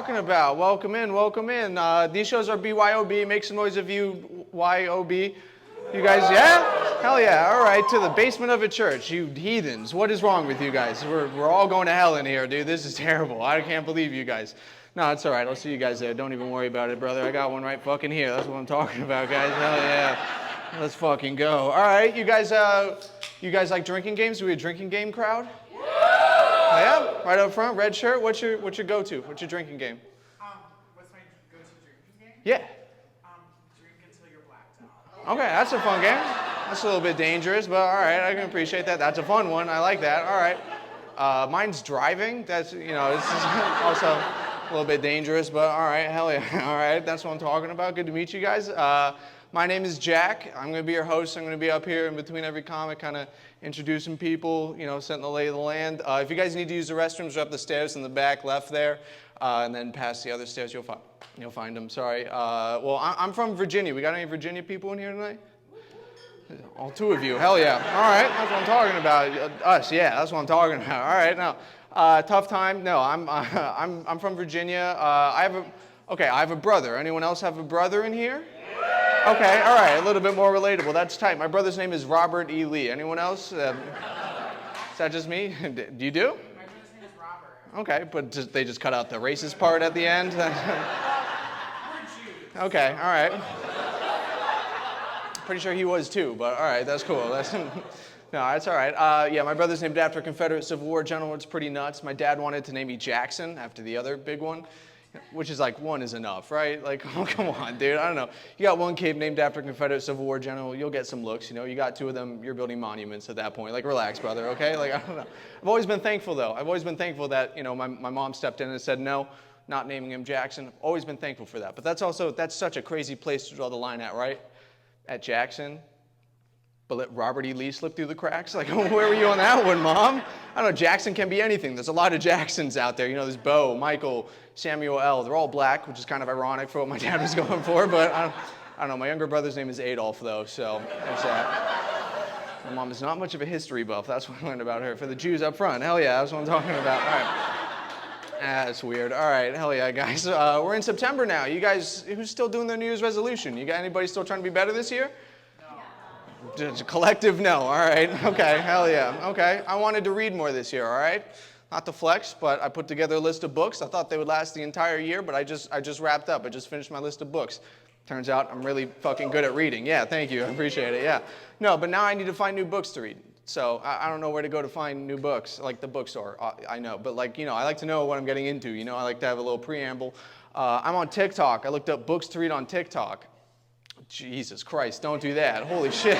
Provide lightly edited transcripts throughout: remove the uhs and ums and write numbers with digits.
Talking about. Welcome in, welcome in. These shows are BYOB. Make some noise if you YOB. You guys, yeah? Hell yeah. All right, to the basement of a church, you heathens. What is wrong with you guys? We're all going to hell in here, dude. This is terrible. I can't believe you guys. No, it's all right. I'll see you guys there. Don't even worry about it, brother. I got one right fucking here. That's what I'm talking about, guys. Hell yeah. Let's fucking go. All right, you guys like drinking games? Are we a drinking game crowd? Oh, yeah? Right up front, red shirt. What's your go-to? What's your drinking game? What's my go-to drinking game? Yeah. Drink until you're blacked out. Okay, that's a fun game. That's a little bit dangerous, but all right, I can appreciate that. That's a fun one. I like that. All right. Mine's driving. That's, it's also a little bit dangerous, but all right, hell yeah. All right, that's what I'm talking about. Good to meet you guys. My name is Jack. I'm going to be your host. I'm going to be up here in between every comic, kind of introducing people, setting the lay of the land. If you guys need to use the restrooms, they're up the stairs in the back left there, and then past the other stairs, you'll find them. Sorry. Well, I'm from Virginia. We got any Virginia people in here tonight? All two of you. Hell yeah. All right. That's what I'm talking about. Us. Yeah. That's what I'm talking about. All right. Now, tough time. No, I'm from Virginia. I have a brother. Anyone else have a brother in here? Okay, all right, a little bit more relatable. That's tight. My brother's name is Robert E. Lee. Anyone else? Is that just me? Do you do? My brother's name is Robert. Okay, but they just cut out the racist part at the end? We're Jews. Okay, all right. Pretty sure he was too, but all right, that's cool. No, that's all right. Yeah, my brother's named after a Confederate Civil War general. It's pretty nuts. My dad wanted to name me Jackson after the other big one. Which is like one is enough, right? Like, oh, come on, dude. I don't know. You got one kid named after a Confederate Civil War general, you'll get some looks, You got two of them, you're building monuments at that point. Like, relax, brother, okay? Like, I don't know. I've always been thankful, though. I've always been thankful that, my mom stepped in and said, no, not naming him Jackson. I've always been thankful for that. But that's such a crazy place to draw the line at, right? At Jackson. But let Robert E. Lee slip through the cracks? Like, where were you on that one, Mom? I don't know, Jackson can be anything. There's a lot of Jacksons out there. There's Bo, Michael, Samuel L. They're all black, which is kind of ironic for what my dad was going for, but I don't know. My younger brother's name is Adolf, though, so there's that. My mom is not much of a history buff. That's what I learned about her. For the Jews up front, hell yeah, that's what I'm talking about. All right. That's weird. All right, hell yeah, guys. We're in September now. You guys, who's still doing their New Year's resolution? You got anybody still trying to be better this year? Collective no, all right, okay, hell yeah, okay. I wanted to read more this year, all right? Not to flex, but I put together a list of books. I thought they would last the entire year, but I just wrapped up. I just finished my list of books. Turns out I'm really fucking good at reading. Yeah, thank you, I appreciate it, yeah. No, but now I need to find new books to read. So I don't know where to go to find new books, like the bookstore, I know. But I like to know what I'm getting into, I like to have a little preamble. I'm on TikTok. I looked up books to read on TikTok. Jesus Christ, don't do that. Holy shit.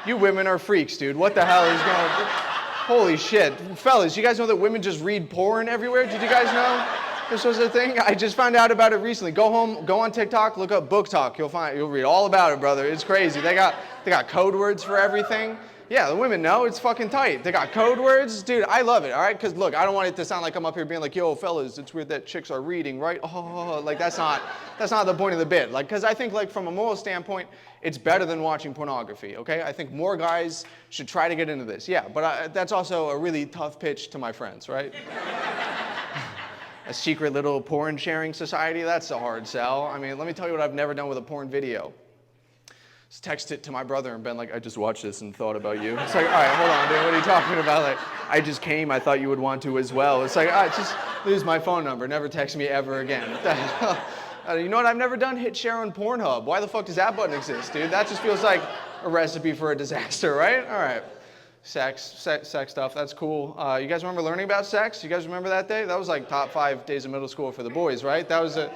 You women are freaks, dude. What the hell is going on? Holy shit. Fellas, you guys know that women just read porn everywhere? Did you guys know this was a thing? I just found out about it recently. Go home, go on TikTok, look up Book Talk. You'll read all about it, brother. It's crazy. They got code words for everything. Yeah, the women know. It's fucking tight. They got code words. Dude, I love it, all right? Because, look, I don't want it to sound like I'm up here being like, yo, fellas, it's weird that chicks are reading, right? Oh, that's not the point of the bit. Because I think, from a moral standpoint, it's better than watching pornography, okay? I think more guys should try to get into this. Yeah, but that's also a really tough pitch to my friends, right? A secret little porn sharing society, that's a hard sell. I mean, let me tell you what I've never done with a porn video. Just text it to my brother and been like, I just watched this and thought about you. It's like, all right, hold on, dude, what are you talking about? I just came, I thought you would want to as well. It's like, all right, just lose my phone number, never text me ever again. What the hell? You know what I've never done? Hit share on Pornhub. Why the fuck does that button exist, dude? That just feels like a recipe for a disaster, right? All right. Sex stuff, that's cool. You guys remember learning about sex? You guys remember that day? That was top 5 days of middle school for the boys, right? That was a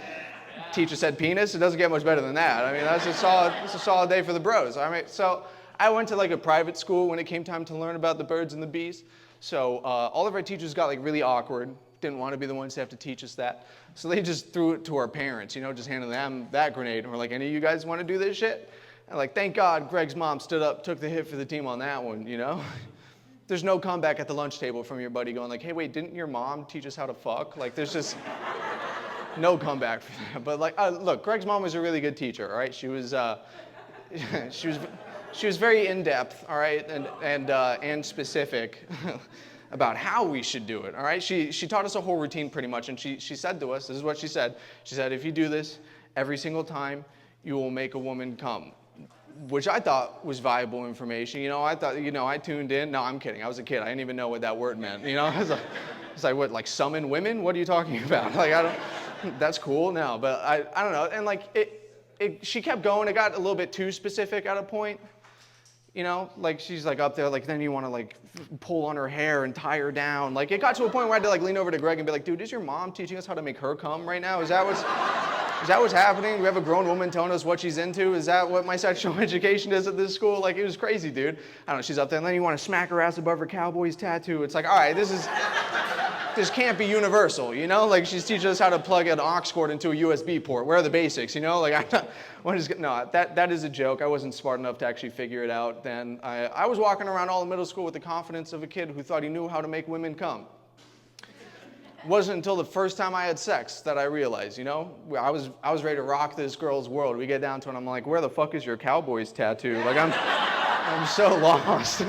teacher said penis. It doesn't get much better than that. I mean, that's a solid day for the bros. I mean, so I went to a private school when it came time to learn about the birds and the bees. So all of our teachers got really awkward. Didn't want to be the ones to have to teach us that. So they just threw it to our parents, just handed them that grenade. And we're like, any of you guys want to do this shit? And thank God Greg's mom stood up, took the hit for the team on that one, There's no comeback at the lunch table from your buddy going hey, wait, didn't your mom teach us how to fuck? There's just no comeback for that. But look, Greg's mom was a really good teacher, all right? She was she was very in-depth, all right, and specific. about how we should do it, all right? She taught us a whole routine pretty much, and she said to us, this is what she said. She said, if you do this every single time, you will make a woman come, which I thought was valuable information. You know, I thought, you know, I tuned in. No, I'm kidding. I was a kid. I didn't even know what that word meant. You know, I was like, what, like summon women? What are you talking about? Like, I don't, that's cool. No, but I don't know. And like, she kept going. It got a little bit too specific at a point. You know, like she's like up there, like then you want to like pull on her hair and tie her down. Like it got to a point where I had to like lean over to Greg and be like, dude, is your mom teaching us how to make her come right now? Is that what's happening? Do we have a grown woman telling us what she's into? Is that what my sexual education is at this school? Like it was crazy, dude. I don't know, she's up there and then you want to smack her ass above her Cowboys tattoo. It's like, all right, this can't be universal, you know? Like she's teaching us how to plug an aux cord into a USB port. Where are the basics, you know? Like that is a joke. I wasn't smart enough to actually figure it out then. I was walking around all of middle school with the confidence of a kid who thought he knew how to make women come. It wasn't until the first time I had sex that I realized, you know? I was ready to rock this girl's world. We get down to it and I'm like, where the fuck is your Cowboys tattoo? Like I'm so lost.